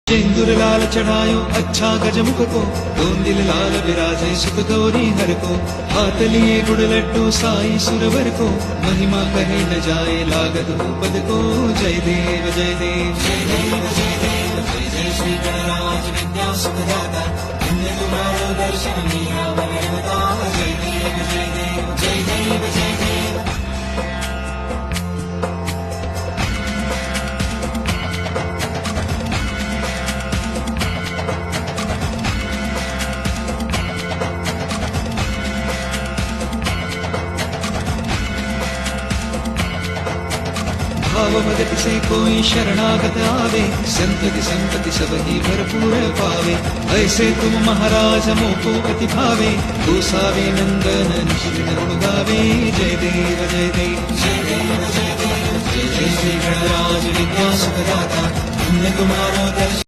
सिंदूर लाल चढ़ायो अच्छा गजमुख को, दोन दिल लाल विराजे सुख गौरी हर को। हाथ लिए गुड़ लड्डू साई सुरवर को, महिमा कहे न जाए लागत हो पद को। जय देव जय देव जय देव जय देव जय जय श्री गणराज विद्या सुखदाता। धन्य तुम्हारो दर्शन मिला मन रमता। जय देव जय देव जय देव जय देव। भाव भगत से कोई शरणागत आवे, संतति संपत्ति सब ही भरपूर पावे। ऐसे तुम महाराज मोको अति भावे, गोसावे नंदन निश्चित गुण गावे। जय देव जय देव जय देव जय देव जय जय श्री गणराज विद्या सुखदाता। धन्य तुम्हारो दर्शन